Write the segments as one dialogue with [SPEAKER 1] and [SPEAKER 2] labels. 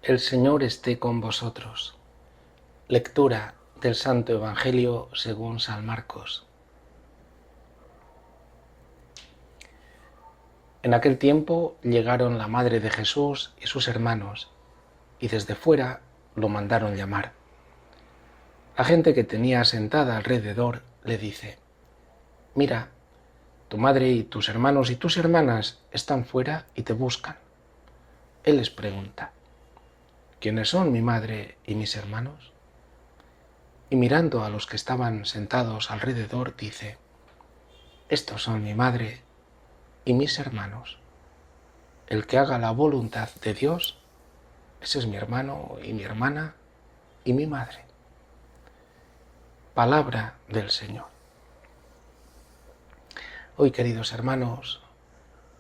[SPEAKER 1] El Señor esté con vosotros. Lectura del Santo Evangelio según San Marcos. En aquel tiempo llegaron la madre de Jesús y sus hermanos, y desde fuera lo mandaron llamar. La gente que tenía sentada alrededor le dice: «Mira, tu madre y tus hermanos y tus hermanas están fuera y te buscan». Él les pregunta: «¿Quiénes son mi madre y mis hermanos?». Y mirando a los que estaban sentados alrededor, dice: «Estos son mi madre y mis hermanos. El que haga la voluntad de Dios, ese es mi hermano y mi hermana y mi madre». Palabra del Señor. Hoy, queridos hermanos,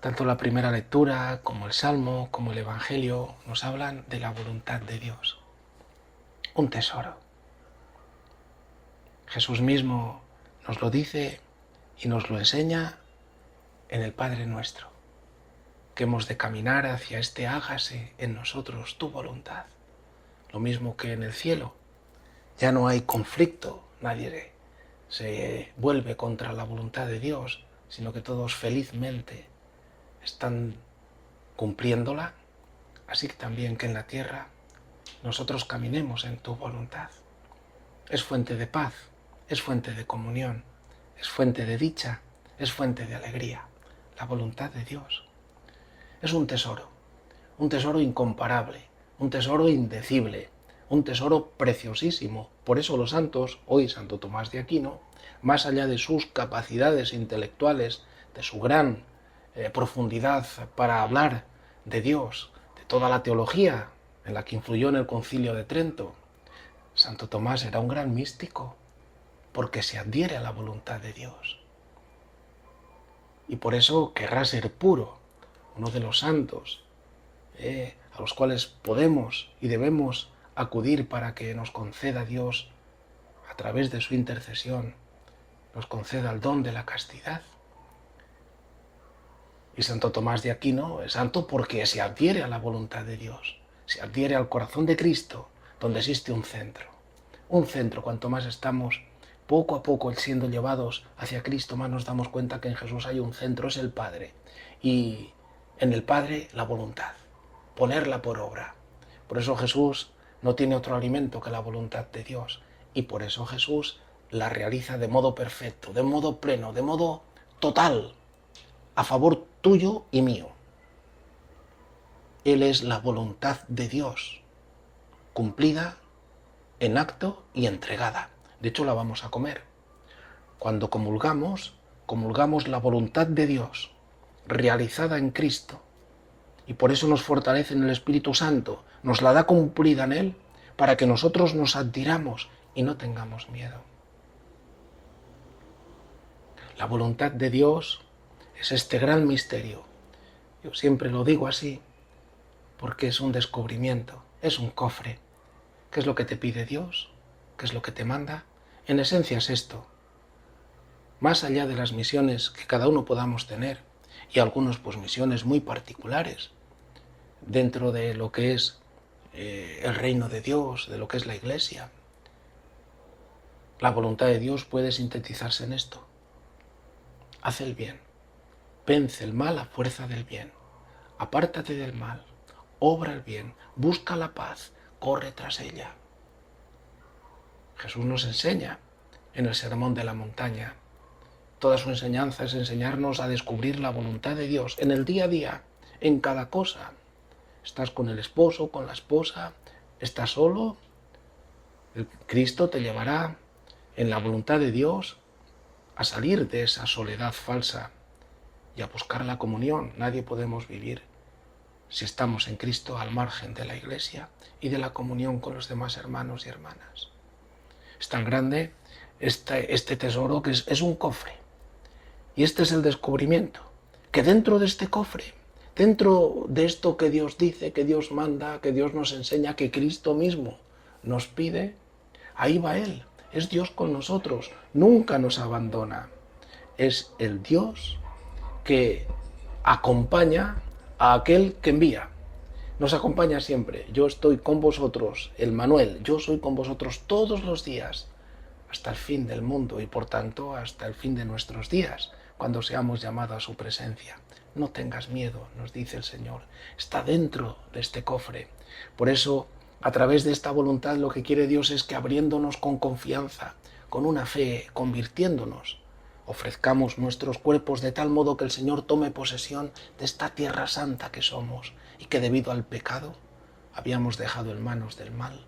[SPEAKER 1] tanto la primera lectura como el Salmo como el Evangelio nos hablan de la voluntad de Dios. Un tesoro. Jesús mismo nos lo dice y nos lo enseña en el Padre Nuestro, que hemos de caminar hacia este hágase en nosotros tu voluntad. Lo mismo que en el cielo. Ya no hay conflicto, nadie se vuelve contra la voluntad de Dios, sino que todos felizmente están cumpliéndola. Así que también que en la tierra nosotros caminemos en tu voluntad. Es fuente de paz, es fuente de comunión, es fuente de dicha, es fuente de alegría. La voluntad de Dios es un tesoro incomparable, un tesoro indecible, un tesoro preciosísimo. Por eso los santos, hoy Santo Tomás de Aquino, más allá de sus capacidades intelectuales, de su gran profundidad para hablar de Dios, de toda la teología en la que influyó en el Concilio de Trento, Santo Tomás era un gran místico, porque se adhiere a la voluntad de Dios. Y por eso querrá ser puro, uno de los santos a los cuales podemos y debemos acudir para que nos conceda Dios, a través de su intercesión, nos conceda el don de la castidad. Y Santo Tomás de Aquino es santo porque se adhiere a la voluntad de Dios, se adhiere al corazón de Cristo, donde existe un centro. Un centro, cuanto más estamos poco a poco siendo llevados hacia Cristo, más nos damos cuenta que en Jesús hay un centro, es el Padre. Y en el Padre la voluntad, ponerla por obra. Por eso Jesús no tiene otro alimento que la voluntad de Dios. Y por eso Jesús la realiza de modo perfecto, de modo pleno, de modo total, a favor tuyo y mío. Él es la voluntad de Dios, cumplida en acto y entregada. De hecho, la vamos a comer. Cuando comulgamos la voluntad de Dios, realizada en Cristo. Y por eso nos fortalece en el Espíritu Santo, nos la da cumplida en Él, para que nosotros nos adhiramos y no tengamos miedo. La voluntad de Dios es este gran misterio. Yo siempre lo digo así, porque es un descubrimiento, es un cofre. ¿Qué es lo que te pide Dios? ¿Qué es lo que te manda? En esencia es esto. Más allá de las misiones que cada uno podamos tener, y algunos pues misiones muy particulares, dentro de lo que es el reino de Dios, de lo que es la Iglesia, la voluntad de Dios puede sintetizarse en esto. Haz el bien, vence el mal a fuerza del bien, apártate del mal, obra el bien, busca la paz, corre tras ella. Jesús nos enseña en el Sermón de la Montaña. Toda su enseñanza es enseñarnos a descubrir la voluntad de Dios en el día a día, en cada cosa. Estás con el esposo, con la esposa, estás solo. El Cristo te llevará en la voluntad de Dios a salir de esa soledad falsa y a buscar la comunión. Nadie podemos vivir si estamos en Cristo al margen de la Iglesia y de la comunión con los demás hermanos y hermanas. Es tan grande este tesoro que es un cofre. Y este es el descubrimiento, que dentro de este cofre, dentro de esto que Dios dice, que Dios manda, que Dios nos enseña, que Cristo mismo nos pide, ahí va Él. Es Dios con nosotros, nunca nos abandona. Es el Dios que acompaña a aquel que envía. Nos acompaña siempre. Yo estoy con vosotros, el Manuel, yo soy con vosotros todos los días, hasta el fin del mundo y por tanto hasta el fin de nuestros días, cuando seamos llamados a su presencia. No tengas miedo, nos dice el Señor, está dentro de este cofre. Por eso, a través de esta voluntad, lo que quiere Dios es que abriéndonos con confianza, con una fe, convirtiéndonos, ofrezcamos nuestros cuerpos de tal modo que el Señor tome posesión de esta tierra santa que somos y que debido al pecado habíamos dejado en manos del mal.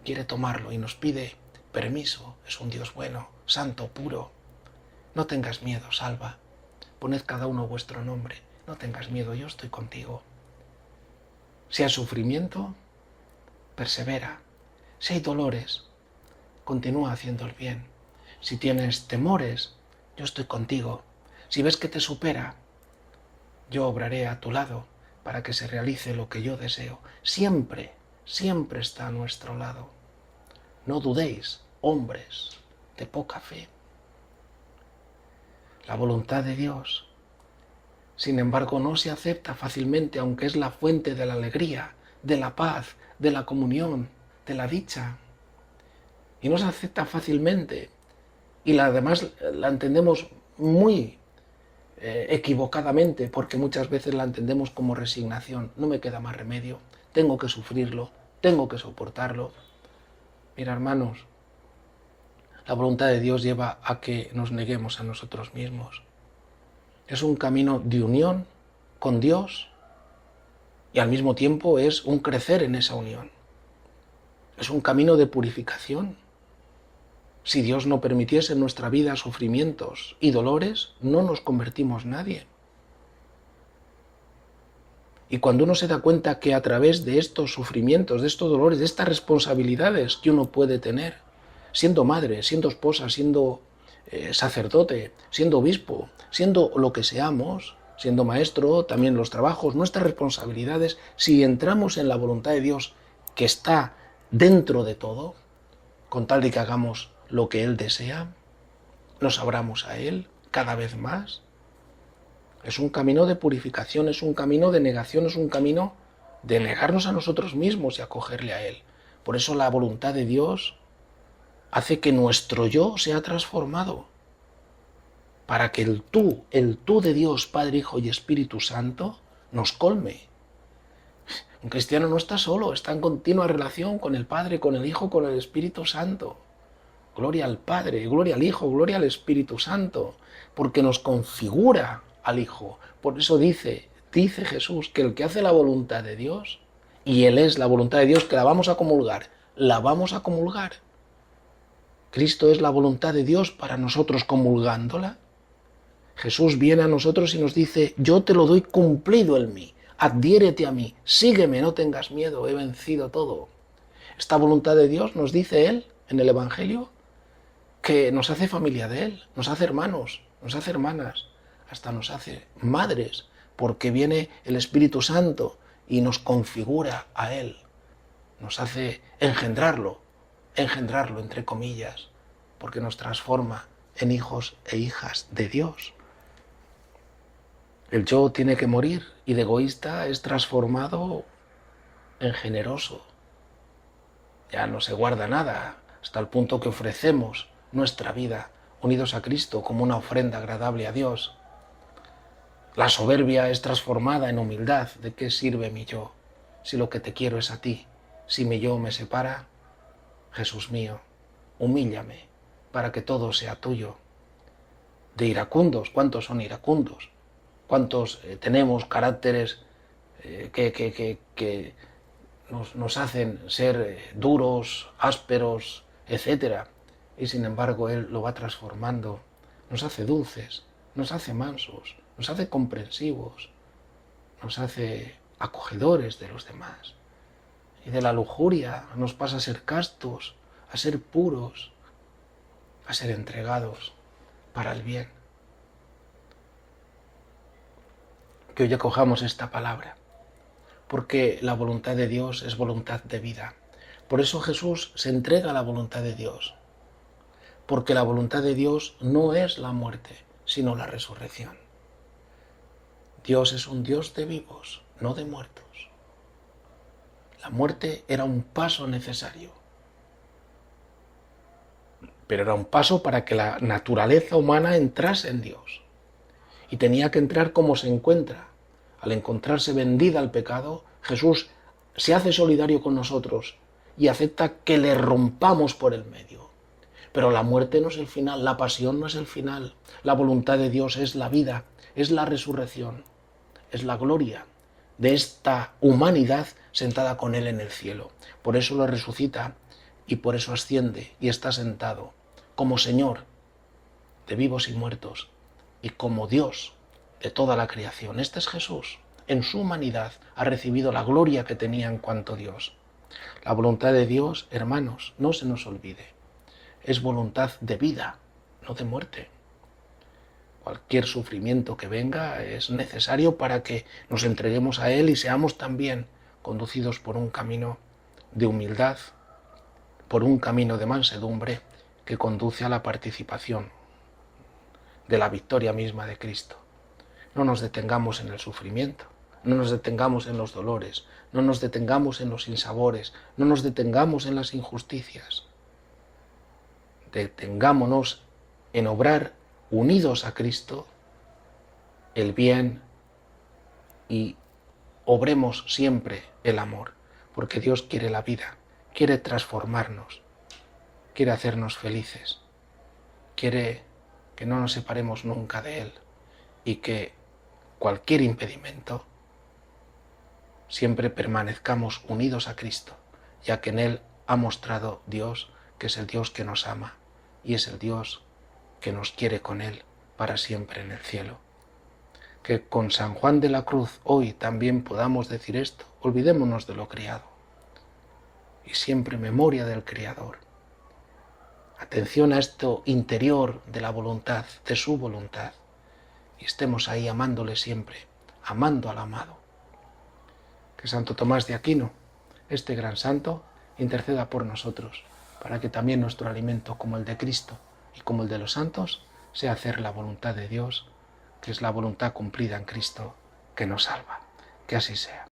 [SPEAKER 1] Quiere tomarlo y nos pide permiso. Es un Dios bueno, santo, puro. No tengas miedo, salva. Poned cada uno vuestro nombre. No tengas miedo, yo estoy contigo. Si hay sufrimiento, persevera. Si hay dolores, continúa haciendo el bien. Si tienes temores, yo estoy contigo. Si ves que te supera, yo obraré a tu lado para que se realice lo que yo deseo. Siempre, siempre está a nuestro lado. No dudéis, hombres de poca fe. La voluntad de Dios, sin embargo, no se acepta fácilmente, aunque es la fuente de la alegría, de la paz, de la comunión, de la dicha. Y no se acepta fácilmente. Y además la entendemos muy equivocadamente, porque muchas veces la entendemos como resignación. No me queda más remedio, tengo que sufrirlo, tengo que soportarlo. Mira, hermanos, la voluntad de Dios lleva a que nos neguemos a nosotros mismos. Es un camino de unión con Dios y al mismo tiempo es un crecer en esa unión. Es un camino de purificación. Si Dios no permitiese en nuestra vida sufrimientos y dolores, no nos convertimos nadie. Y cuando uno se da cuenta que a través de estos sufrimientos, de estos dolores, de estas responsabilidades que uno puede tener, siendo madre, siendo esposa, siendo sacerdote, siendo obispo, siendo lo que seamos, siendo maestro, también los trabajos, nuestras responsabilidades, si entramos en la voluntad de Dios que está dentro de todo, con tal de que hagamos lo que Él desea, nos abramos a Él cada vez más. Es un camino de purificación, es un camino de negación, es un camino de negarnos a nosotros mismos y acogerle a Él. Por eso la voluntad de Dios hace que nuestro yo sea transformado, para que el tú de Dios, Padre, Hijo y Espíritu Santo, nos colme. Un cristiano no está solo, está en continua relación con el Padre, con el Hijo, con el Espíritu Santo. Gloria al Padre, gloria al Hijo, gloria al Espíritu Santo, porque nos configura al Hijo. Por eso dice Jesús que el que hace la voluntad de Dios, y Él es la voluntad de Dios, que la vamos a comulgar, la vamos a comulgar. Cristo es la voluntad de Dios para nosotros comulgándola. Jesús viene a nosotros y nos dice, yo te lo doy cumplido en mí, adhiérete a mí, sígueme, no tengas miedo, he vencido todo. Esta voluntad de Dios, nos dice Él en el Evangelio, que nos hace familia de Él, nos hace hermanos, nos hace hermanas, hasta nos hace madres, porque viene el Espíritu Santo y nos configura a Él, nos hace engendrarlo entre comillas, porque nos transforma en hijos e hijas de Dios. El yo tiene que morir y de egoísta es transformado en generoso. Ya no se guarda nada, hasta el punto que ofrecemos nuestra vida unidos a Cristo como una ofrenda agradable a Dios. La soberbia es transformada en humildad. ¿De qué sirve mi yo si lo que te quiero es a ti? Si mi yo me separa, Jesús mío, humíllame para que todo sea tuyo. De iracundos, ¿cuántos son iracundos? ¿Cuántos tenemos caracteres que nos hacen ser duros, ásperos, etcétera? Y sin embargo Él lo va transformando, nos hace dulces, nos hace mansos, nos hace comprensivos, nos hace acogedores de los demás. Y de la lujuria nos pasa a ser castos, a ser puros, a ser entregados para el bien. Que hoy acojamos esta palabra, porque la voluntad de Dios es voluntad de vida. Por eso Jesús se entrega a la voluntad de Dios, porque la voluntad de Dios no es la muerte, sino la resurrección. Dios es un Dios de vivos, no de muertos. La muerte era un paso necesario, pero era un paso para que la naturaleza humana entrase en Dios. Y tenía que entrar como se encuentra. Al encontrarse vendida al pecado, Jesús se hace solidario con nosotros y acepta que le rompamos por el medio. Pero la muerte no es el final, la pasión no es el final. La voluntad de Dios es la vida, es la resurrección, es la gloria de esta humanidad sentada con Él en el cielo. Por eso lo resucita y por eso asciende y está sentado como Señor de vivos y muertos y como Dios de toda la creación. Este es Jesús. En su humanidad ha recibido la gloria que tenía en cuanto Dios. La voluntad de Dios, hermanos, no se nos olvide. Es voluntad de vida, no de muerte. Cualquier sufrimiento que venga es necesario para que nos entreguemos a Él y seamos también conducidos por un camino de humildad, por un camino de mansedumbre que conduce a la participación de la victoria misma de Cristo. No nos detengamos en el sufrimiento, no nos detengamos en los dolores, no nos detengamos en los sinsabores, no nos detengamos en las injusticias. Detengámonos en obrar unidos a Cristo el bien y obremos siempre el amor, porque Dios quiere la vida, quiere transformarnos, quiere hacernos felices, quiere que no nos separemos nunca de Él y que cualquier impedimento siempre permanezcamos unidos a Cristo, ya que en Él ha mostrado Dios que es el Dios que nos ama y es el Dios que nos quiere con Él para siempre en el cielo. Que con San Juan de la Cruz hoy también podamos decir esto, olvidémonos de lo criado y siempre memoria del Creador. Atención a esto interior de la voluntad, de su voluntad, y estemos ahí amándole siempre, amando al amado. Que Santo Tomás de Aquino, este gran santo, interceda por nosotros, para que también nuestro alimento, como el de Cristo y como el de los santos, sea hacer la voluntad de Dios, que es la voluntad cumplida en Cristo, que nos salva. Que así sea.